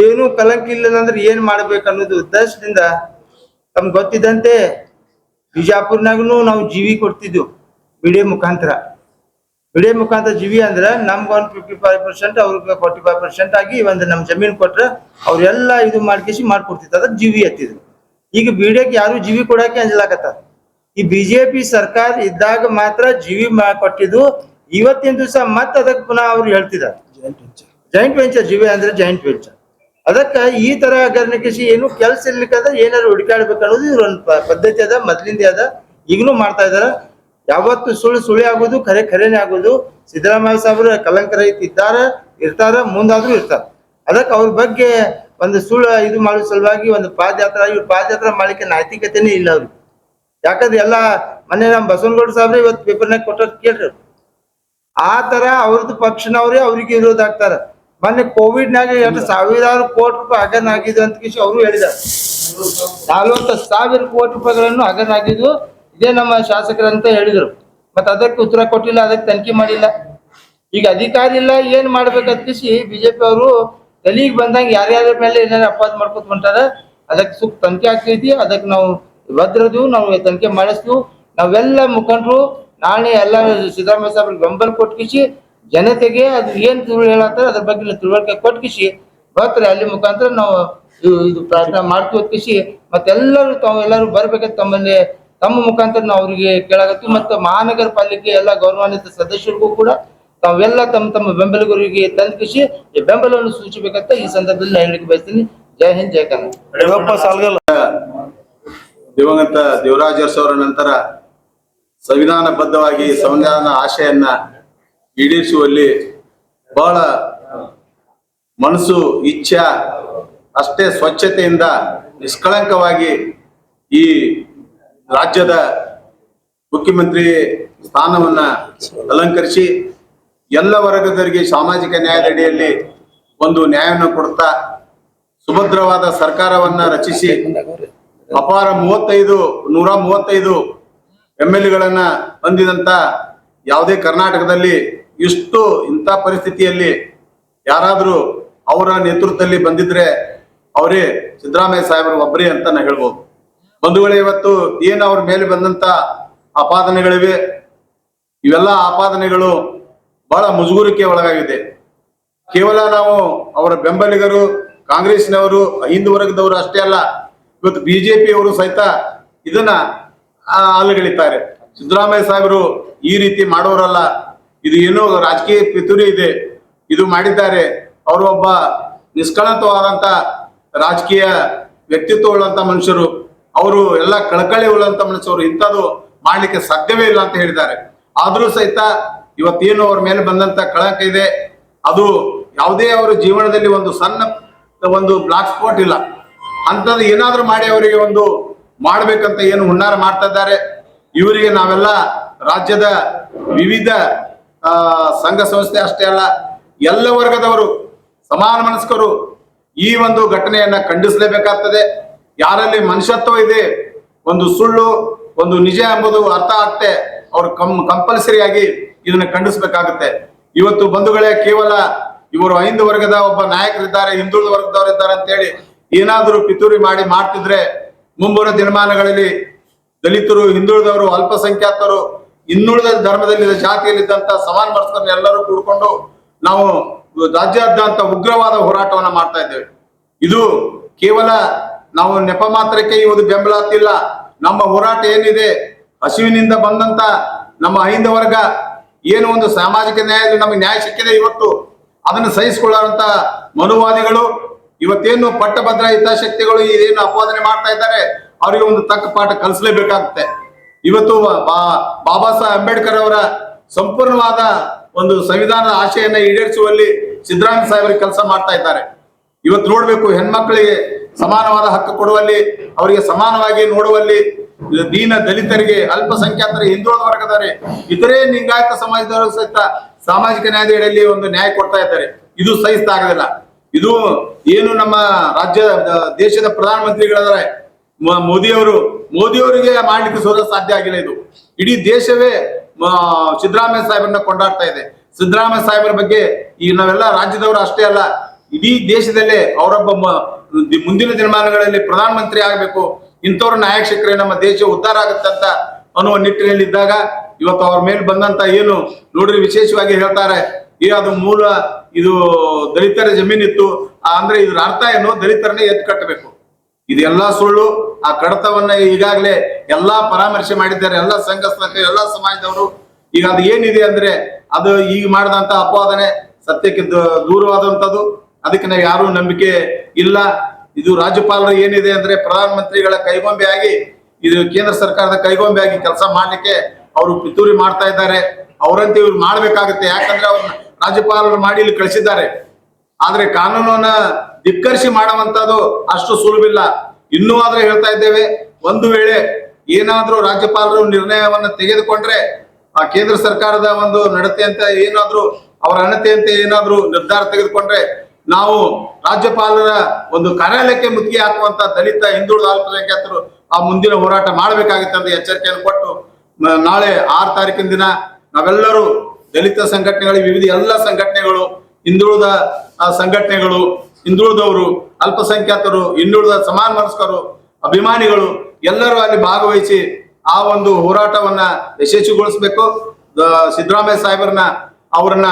ಏನು ಕಲಂಕ ಇಲ್ಲ ಅಂದ್ರೆ ಏನ್ ಮಾಡ್ಬೇಕು ಅನ್ನೋದು ಉದ್ದೇಶದಿಂದ ತಮ್ಗೆ ಗೊತ್ತಿದ್ದಂತೆ ಬಿಜಾಪುರ್ನಾಗೂ ನಾವು ಜೀವಿ ಕೊಡ್ತಿದ್ವು ವಿಡಿಯೋ ಮುಖಾಂತರ. ವಿಡಿಯೋ ಮುಖಾಂತರ ಜಿವಿ ಅಂದ್ರೆ ನಮ್ಗೆ ಒಂದು 55%, ಅವ್ರಿಗೆ 45% ಆಗಿ ಒಂದು ನಮ್ಮ ಜಮೀನು ಕೊಟ್ರೆ ಅವ್ರೆಲ್ಲ ಇದು ಮಾಡ್ಕೊಡ್ತಿತ್ತು ಅದಕ್ಕೆ ಜಿವಿ ಎತ್ತಿದ್ರು. ಈಗ ವಿಡಿಯೋಕ್ಕೆ ಯಾರು ಜಿವಿ ಕೊಡಕ್ಕೆ ಅಂಜಲಾಕತ್ತಾರ. ಈ ಬಿಜೆಪಿ ಸರ್ಕಾರ ಇದ್ದಾಗ ಮಾತ್ರ ಜಿವಿ ಕೊಟ್ಟಿದ್ದು. ಇವತ್ತಿನ ದಿವಸ ಮತ್ತೆ ಅದಕ್ಕೆ ಪುನಃ ಅವ್ರು ಹೇಳ್ತಿದ್ದಾರೆ ಜಾಯಿಂಟ್ ವೆಂಚರ್. ಜಿವಿ ಅಂದ್ರೆ ಜಾಯಿಂಟ್ ವೆಂಚರ್. ಅದಕ್ಕೆ ಈ ತರ ಗರ್ನಿಕೇಶಿ ಏನು ಕೆಲಸ ಇರ್ಲಿಕ್ಕಾದ್ರೆ ಏನಾದ್ರು ಹುಡುಕಾಡ್ಬೇಕು ಅನ್ನೋದು ಇವ್ರ ಒಂದು ಪದ್ಧತಿ ಅದ, ಮೊದ್ಲಿಂದ ಅದ, ಈಗಲೂ ಮಾಡ್ತಾ ಇದಾರ. ಯಾವತ್ತು ಸುಳ್ಳು ಆಗೋದು ಖರೇನೆ ಆಗೋದು. ಸಿದ್ದರಾಮಯ್ಯ ಸಾಹೇಬ್ರು ಕಲಂಕರಹಿತ ಇರ್ತಾರ, ಮುಂದಾದ್ರೂ ಇರ್ತಾರ. ಅದಕ್ಕೆ ಅವ್ರ ಬಗ್ಗೆ ಒಂದು ಸುಳ್ಳು ಇದು ಮಾಡೋ ಸಲುವಾಗಿ ಒಂದು ಪಾದಯಾತ್ರೆ, ಇವ್ರು ಪಾದಯಾತ್ರೆ ಮಾಡ್ಲಿಕ್ಕೆ ನೈತಿಕತೆನೇ ಇಲ್ಲ ಅವ್ರಿಗೆ. ಯಾಕಂದ್ರೆ ಎಲ್ಲ ಮೊನ್ನೆ ನಮ್ಮ ಬಸವನಗೌಡ ಸಾಹೇಬ್ರೆ ಇವತ್ತು ಪೇಪರ್ನಾಗ ಕೊಟ್ಟೋದು ಕೇಳ್ರಿ. ಆ ತರ ಅವ್ರದ್ದು ಪಕ್ಷನವ್ರೆ ಅವ್ರಿಗೆ ವಿರೋಧ ಆಗ್ತಾರ. ಮೊನ್ನೆ ಕೋವಿಡ್ನಾಗ 2,000 ಕೋಟಿ ರೂಪಾಯಿ ಹಗರಣ ಆಗಿದ್ದು ಅಂತ ಅವರು ಹೇಳಿದ್ದಾರೆ. 40,000 ಕೋಟಿ ರೂಪಾಯಿಗಳನ್ನು ಹಗರಣ ಆಗಿದ್ದು ಇದೇ ನಮ್ಮ ಶಾಸಕರಂತ ಹೇಳಿದ್ರು. ಮತ್ತೆ ಅದಕ್ಕೆ ಉತ್ತರ ಕೊಟ್ಟಿಲ್ಲ, ಅದಕ್ಕೆ ತನಿಖೆ ಮಾಡಿಲ್ಲ. ಈಗ ಅಧಿಕಾರಿ ಇಲ್ಲ, ಏನ್ ಮಾಡ್ಬೇಕಂತ ಬಿಜೆಪಿ ಅವರು ಗಲಿಗೆ ಬಂದಂಗ ಯಾರ್ಯಾರ ಮೇಲೆ ಏನಾರ ಅಪವಾದ ಮಾಡ್ಕೊತ ಹೊಂಟಾರ. ಅದಕ್ಕೆ ಸುಖ ತನಿಖೆ ಆಗ್ತೈತಿ. ಅದಕ್ಕೆ ನಾವು ಭದ್ರದೀವು, ನಾವು ತನಿಖೆ ಮಾಡಿಸ್ತೀವಿ. ನಾವೆಲ್ಲ ಮುಖಂಡರು ನಾಳೆ ಎಲ್ಲ ಸಿದ್ದರಾಮಯ್ಯ ಸಾಹೇಬ್ರಿಗೆ ಬೆಂಬಲ ಕೊಟ್ಕಿಸಿ ಜನತೆಗೆ ಅದು ಏನ್ ಸುಳ್ಳು ಹೇಳತ್ತಾರ ಅದ್ರ ಬಗ್ಗೆ ತಿಳುವಳಿಕೆ ಕೊಟ್ಕಿಸಿ ಬರ್ತಾರೆ. ಅಲ್ಲಿ ಮುಖಾಂತರ ನಾವು ಇದು ಪ್ರಾರ್ಥನೆ ಮಾಡ್ತೀವಿ ಹೊತ್ಕಿಸಿ ಮತ್ತೆಲ್ಲರೂ ತಾವೆಲ್ಲರೂ ಬರ್ಬೇಕಂತ ತಮ್ಮ ಮುಖಾಂತರ ನಾವು ಅವ್ರಿಗೆ ಕೇಳಾಗತ್ತೀವಿ. ಮತ್ತು ಮಹಾನಗರ ಪಾಲಿಕೆ ಎಲ್ಲ ಗೌರವಾನ್ವಿತ ಸದಸ್ಯರಿಗೂ ಕೂಡ ತಾವೆಲ್ಲ ತಮ್ಮ ಬೆಂಬಲಿಗರಿಗೆ ತಂದ್ಕಿಸಿ ಈ ಬೆಂಬಲವನ್ನು ಸೂಚಿಸಬೇಕಂತ ಈ ಸಂದರ್ಭದಲ್ಲಿ ನಾನು ಹೇಳಲಿಕ್ಕೆ ಬಯಸ್ತೀನಿ. ಜೈ ಹಿಂದ್, ಜೈ ಕರ್ನಾಟಕ. ದಿವಂಗತ ದೇವರಾಜ ಅರಸು ಅವರ ನಂತರ ಸಂವಿಧಾನಬದ್ಧವಾಗಿ ಸಂವಿಧಾನ ಆಶಯನ್ನ ಈಡೇರಿಸುವಲ್ಲಿ ಬಹಳ ಮನಸ್ಸು, ಇಚ್ಛಾ ಅಷ್ಟೇ ಸ್ವಚ್ಛತೆಯಿಂದ ನಿಷ್ಕಳಂಕವಾಗಿ ಈ ರಾಜ್ಯದ ಮುಖ್ಯಮಂತ್ರಿ ಸ್ಥಾನವನ್ನ ಅಲಂಕರಿಸಿ ಎಲ್ಲ ವರ್ಗದವರಿಗೆ ಸಾಮಾಜಿಕ ನ್ಯಾಯದ ಅಡಿಯಲ್ಲಿ ಒಂದು ನ್ಯಾಯವನ್ನು ಕೊಡ್ತಾ ಸುಭದ್ರವಾದ ಸರ್ಕಾರವನ್ನ ರಚಿಸಿ ಅಪಾರ 135 MLA ಹೊಂದಿದಂತ ಯಾವುದೇ ಕರ್ನಾಟಕದಲ್ಲಿ ಇಂಥ ಪರಿಸ್ಥಿತಿಯಲ್ಲಿ ಯಾರಾದ್ರೂ ಅವರ ನೇತೃತ್ವದಲ್ಲಿ ಬಂದಿದ್ರೆ ಅವರೇ ಸಿದ್ದರಾಮಯ್ಯ ಸಾಹೇಬರು ಒಬ್ಬರೇ ಅಂತ ನಾ ಹೇಳ್ಬೋದು. ಬಂಧುಗಳೇ, ಇವತ್ತು ಏನು ಅವ್ರ ಮೇಲೆ ಬಂದಂತ ಆಪಾದನೆಗಳಿವೆ, ಇವೆಲ್ಲ ಆಪಾದನೆಗಳು ಬಹಳ ಮುಜುಗುರಿಕೆ ಒಳಗಾಗಿದೆ. ಕೇವಲ ನಾವು ಅವರ ಬೆಂಬಲಿಗರು, ಕಾಂಗ್ರೆಸ್ನವರು, ಹಿಂದೂ ವರ್ಗದವರು ಅಷ್ಟೇ ಅಲ್ಲ, ಇವತ್ತು ಬಿಜೆಪಿಯವರು ಸಹಿತ ಇದನ್ನ ಅಲ್ಲಗಳಿತಾರೆ. ಸಿದ್ದರಾಮಯ್ಯ ಸಾಹೇಬರು ಈ ರೀತಿ ಮಾಡೋರಲ್ಲ, ಇದು ಏನೋ ರಾಜಕೀಯ ಪಿತೂರಿ ಇದೆ, ಇದು ಮಾಡಿದ್ದಾರೆ. ಅವರು ಒಬ್ಬ ನಿಷ್ಕಳಂಕವಾದಂತ ರಾಜಕೀಯ ವ್ಯಕ್ತಿತ್ವ ಉಳ್ಳಂತ ಮನುಷ್ಯರು, ಅವರು ಎಲ್ಲ ಕಳಕಳಿ ಉಳ್ಳಂತ ಮನುಷ್ಯರು, ಇಂಥದ್ದು ಮಾಡ್ಲಿಕ್ಕೆ ಸಾಧ್ಯವೇ ಇಲ್ಲ ಅಂತ ಹೇಳಿದ್ದಾರೆ. ಆದ್ರೂ ಸಹಿತ ಇವತ್ತೇನು ಅವ್ರ ಮೇಲೆ ಬಂದಂತ ಕಳಂಕ ಇದೆ, ಅದು ಯಾವುದೇ ಅವರ ಜೀವನದಲ್ಲಿ ಒಂದು ಸಣ್ಣ ಬ್ಲಾಕ್ ಸ್ಪಾಟ್ ಇಲ್ಲ. ಅಂಥದ್ದು ಏನಾದ್ರೂ ಮಾಡಿ ಅವರಿಗೆ ಒಂದು ಮಾಡ್ಬೇಕಂತ ಏನು ಹುನ್ನಾರ ಮಾಡ್ತಾ ಇದ್ದಾರೆ. ಇವರಿಗೆ ನಾವೆಲ್ಲ ರಾಜ್ಯದ ವಿವಿಧ ಸಂಘ ಸಂಸ್ಥೆ ಅಷ್ಟೇ ಅಲ್ಲ, ಎಲ್ಲ ವರ್ಗದವರು, ಸಮಾನ ಮನಸ್ಕರು ಈ ಒಂದು ಘಟನೆಯನ್ನ ಖಂಡಿಸಲೇಬೇಕಾಗ್ತದೆ. ಯಾರಲ್ಲಿ ಮನುಷ್ಯತ್ವ ಇದೆ, ಒಂದು ಸುಳ್ಳು ಒಂದು ನಿಜ ಎಂಬುದು ಅರ್ಥ ಆಗ್ತೆ, ಅವ್ರು ಕಂಪಲ್ಸರಿಯಾಗಿ ಇದನ್ನ ಖಂಡಿಸ್ಬೇಕಾಗುತ್ತೆ. ಇವತ್ತು ಬಂಧುಗಳೇ, ಕೇವಲ ಇವರು ಹಿಂದೂ ವರ್ಗದ ಒಬ್ಬ ನಾಯಕರಿದ್ದಾರೆ, ಹಿಂದುಳಿದ ವರ್ಗದವರಿದ್ದಾರೆ ಅಂತೇಳಿ ಏನಾದರೂ ಪಿತೂರಿ ಮಾಡ್ತಿದ್ರೆ ಮುಂಬರುವ ದಿನಮಾನಗಳಲ್ಲಿ ದಲಿತರು, ಹಿಂದುಳಿದವರು, ಅಲ್ಪಸಂಖ್ಯಾತರು, ಇನ್ನುಳಿದ ಧರ್ಮದಲ್ಲಿ ಜಾತಿಯಲ್ಲಿದ್ದಂತ ಸಮಾನ ಮನಸ್ಕರನ್ನ ಎಲ್ಲರೂ ಕೂಡ್ಕೊಂಡು ನಾವು ರಾಜ್ಯಾದ್ಯಂತ ಉಗ್ರವಾದ ಹೋರಾಟವನ್ನ ಮಾಡ್ತಾ ಇದ್ದೇವೆ. ಇದು ಕೇವಲ ನಾವು ನೆಪ ಮಾತ್ರಕ್ಕೆ ಇವುದು ಬೆಂಬಲ ಆಗ್ತಿಲ್ಲ. ನಮ್ಮ ಹೋರಾಟ ಏನಿದೆ, ಹಸಿವಿನಿಂದ ಬಂದಂತ ನಮ್ಮ ಅಹಿಂದ ವರ್ಗ ಏನು ಒಂದು ಸಾಮಾಜಿಕ ನ್ಯಾಯದಲ್ಲಿ ನಮಗೆ ನ್ಯಾಯ ಸಿಕ್ಕಿದೆ, ಇವತ್ತು ಅದನ್ನು ಸಹಿಸಿಕೊಳ್ಳುವಂತ ಮನುವಾದಿಗಳು, ಇವತ್ತೇನು ಪಟ್ಟಭದ್ರ ಹಿತಾಸಕ್ತಿಗಳು ಏನು ಅಪವಾದನೆ ಮಾಡ್ತಾ ಇದ್ದಾರೆ, ಅವರಿಗೆ ಒಂದು ತಕ್ಕ ಪಾಠ ಕಲಿಸಲೇಬೇಕಾಗುತ್ತೆ. ಇವತ್ತು ಬಾಬಾ ಸಾಹೇಬ್ ಅಂಬೇಡ್ಕರ್ ಅವರ ಸಂಪೂರ್ಣವಾದ ಒಂದು ಸಂವಿಧಾನದ ಆಶೆಯನ್ನ ಈಡೇರಿಸುವಲ್ಲಿ ಸಿದ್ದರಾಮಯ್ಯ ಸಾಹೇಬರಿಗೆ ಕೆಲಸ ಮಾಡ್ತಾ ಇದ್ದಾರೆ. ಇವತ್ತು ನೋಡ್ಬೇಕು, ಹೆಣ್ಮಕ್ಳಿಗೆ ಸಮಾನವಾದ ಹಕ್ಕು ಕೊಡುವಲ್ಲಿ, ಅವರಿಗೆ ಸಮಾನವಾಗಿ ನೋಡುವಲ್ಲಿ, ದೀನ ದಲಿತರಿಗೆ, ಅಲ್ಪಸಂಖ್ಯಾತರಿಗೆ, ಹಿಂದುಳಿದ ವರ್ಗದವರಿಗೆ, ಇತರೆ ಲಿಂಗಾಯತ ಸಮಾಜದವರು ಸಹಿತ ಸಾಮಾಜಿಕ ನ್ಯಾಯದ ಅಡಿಯಲ್ಲಿ ಒಂದು ನ್ಯಾಯ ಕೊಡ್ತಾ ಇದ್ದಾರೆ. ಇದು ಸಹಿಸ್ತಾ ಆಗೋದಿಲ್ಲ. ಇದು ಏನು ನಮ್ಮ ದೇಶದ ಪ್ರಧಾನಮಂತ್ರಿಗಳಿದ್ದಾರೆ ಮೋದಿಯವರಿಗೆ ಮಾಡ್ಲಿಕ್ಕೆ ಸಾಧ್ಯ ಆಗಿಲ್ಲ. ಇದು ಇಡೀ ದೇಶವೇ ಸಿದ್ದರಾಮಯ್ಯ ಸಾಹೇಬರನ್ನ ಕೊಂಡಾಡ್ತಾ ಇದೆ. ಸಿದ್ದರಾಮಯ್ಯ ಸಾಹೇಬರ ಬಗ್ಗೆ ಈಗ ನಾವೆಲ್ಲ ರಾಜ್ಯದವರು ಅಷ್ಟೇ ಅಲ್ಲ, ಇಡೀ ದೇಶದಲ್ಲೇ ಅವರೊಬ್ಬ ಮುಂದಿನ ದಿನಮಾನಗಳಲ್ಲಿ ಪ್ರಧಾನಮಂತ್ರಿ ಆಗಬೇಕು, ಇಂಥವ್ರ ನಾಯಕ ಸಿಕ್ಕರೆ ನಮ್ಮ ದೇಶ ಉದ್ಧಾರ ಆಗುತ್ತಂತ ಅನ್ನುವ ನಿಟ್ಟಿನಲ್ಲಿ ಇದ್ದಾಗ ಇವತ್ತು ಅವ್ರ ಮೇಲೆ ಬಂದಂತ ಏನು ನೋಡ್ರಿ ವಿಶೇಷವಾಗಿ ಹೇಳ್ತಾರೆ ಅದು ಮೂಲ ಇದು ದಲಿತರ ಜಮೀನಿತ್ತು ಅಂದ್ರೆ ಇದ್ರ ಅರ್ಥ ಏನು ದಲಿತರನ್ನೇ ಎತ್ತು ಕಟ್ಟಬೇಕು. ಇದೆಲ್ಲಾ ಸುಳ್ಳು. ಆ ಕಡತವನ್ನ ಈಗಾಗಲೇ ಎಲ್ಲಾ ಪರಾಮರ್ಶೆ ಮಾಡಿದ್ದಾರೆ, ಎಲ್ಲಾ ಸಂಘ ಎಲ್ಲಾ ಸಮಾಜದವರು. ಈಗ ಅದು ಏನಿದೆ ಅಂದ್ರೆ ಅದು ಈಗ ಮಾಡಿದಂತ ಅಪವಾದನೆ ಸತ್ಯಕ್ಕೆ ದೂರವಾದಂಥದ್ದು. ಅದಕ್ಕೆ ನಾವು ಯಾರು ನಂಬಿಕೆ ಇಲ್ಲ. ಇದು ರಾಜ್ಯಪಾಲರು ಏನಿದೆ ಅಂದ್ರೆ ಪ್ರಧಾನಮಂತ್ರಿಗಳ ಕೈಗೊಂಬೆ ಆಗಿ, ಇದು ಕೇಂದ್ರ ಸರ್ಕಾರದ ಕೈಗೊಂಬೆ ಆಗಿ ಕೆಲಸ ಮಾಡ್ಲಿಕ್ಕೆ ಅವರು ಪಿತೂರಿ ಮಾಡ್ತಾ ಇದ್ದಾರೆ. ಅವರಂತೆ ಇವ್ರು ಮಾಡ್ಬೇಕಾಗುತ್ತೆ. ಯಾಕಂದ್ರೆ ಅವ್ರನ್ನ ರಾಜ್ಯಪಾಲರು ಮಾಡಿ ಇಲ್ಲಿ ಕಳಿಸಿದ್ದಾರೆ. ಆದ್ರೆ ಕಾನೂನನ್ನ ಧಿಕ್ಕರಿಸಿ ಮಾಡುವಂತದ್ದು ಅಷ್ಟು ಸುಲಭಿಲ್ಲ. ಇನ್ನೂ ಆದ್ರೆ ಹೇಳ್ತಾ ಇದ್ದೇವೆ, ಒಂದು ವೇಳೆ ಏನಾದ್ರೂ ರಾಜ್ಯಪಾಲರು ನಿರ್ಣಯವನ್ನ ತೆಗೆದುಕೊಂಡ್ರೆ ಆ ಕೇಂದ್ರ ಸರ್ಕಾರದ ಒಂದು ನಡತೆ ಅಂತ ಏನಾದ್ರೂ ಅವರ ಅಣತೆ ಅಂತ ಏನಾದ್ರೂ ನಿರ್ಧಾರ ತೆಗೆದುಕೊಂಡ್ರೆ ನಾವು ರಾಜ್ಯಪಾಲರ ಒಂದು ಕಾರ್ಯಾಲಯಕ್ಕೆ ಮುತ್ತಿಗೆ ಹಾಕುವಂತ ದಲಿತ ಹಿಂದುಳಿದ ಅಲ್ಪಸಂಖ್ಯಾತರು ಆ ಮುಂದಿನ ಹೋರಾಟ ಮಾಡಬೇಕಾಗುತ್ತೆ ಅಂತ ಎಚ್ಚರಿಕೆಯನ್ನು ಕೊಟ್ಟು, ನಾಳೆ 6 ತಾರೀಕಿನ ದಿನ ನಾವೆಲ್ಲರೂ ದಲಿತ ಸಂಘಟನೆಗಳು, ವಿವಿಧ ಎಲ್ಲ ಸಂಘಟನೆಗಳು, ಹಿಂದುಳಿದ ಸಂಘಟನೆಗಳು, ಹಿಂದುಳಿದವರು, ಅಲ್ಪಸಂಖ್ಯಾತರು, ಹಿಂದುಳಿದ ಸಮಾನ ಮನಸ್ಕರು, ಅಭಿಮಾನಿಗಳು ಎಲ್ಲರೂ ಅಲ್ಲಿ ಭಾಗವಹಿಸಿ ಆ ಒಂದು ಹೋರಾಟವನ್ನ ಯಶಸ್ವಿಗೊಳಿಸಬೇಕು. ಸಿದ್ದರಾಮಯ್ಯ ಸಾಹೇಬರನ್ನ ಅವರನ್ನ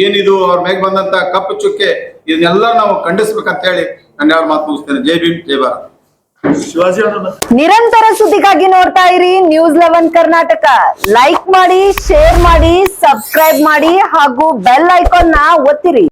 ಏನಿದು ಅವ್ರ ಮೇಲೆ ಬಂದಂತ ಕಪ್ಪು ಚುಕ್ಕೆ ಇದನ್ನೆಲ್ಲ ನಾವು ಖಂಡಿಸ್ಬೇಕಂತ ಹೇಳಿ ನಾನು 2 ಮಾತು ಮುಗಿಸ್ತೇನೆ. ಜೈ ಭೀಮ್, ಜೈ ಭಾರತ್. ನಿರಂತರ ಸುದ್ದಿಗಾಗಿ ನೋಡ್ತಾ ಇರಿ News11 ಕರ್ನಾಟಕ. ಲೈಕ್ ಮಾಡಿ, ಶೇರ್ ಮಾಡಿ, ಸಬ್ಸ್ಕ್ರೈಬ್ ಮಾಡಿ ಹಾಗೂ ಬೆಲ್ ಐಕಾನ್ ನ ಒತ್ತಿರಿ.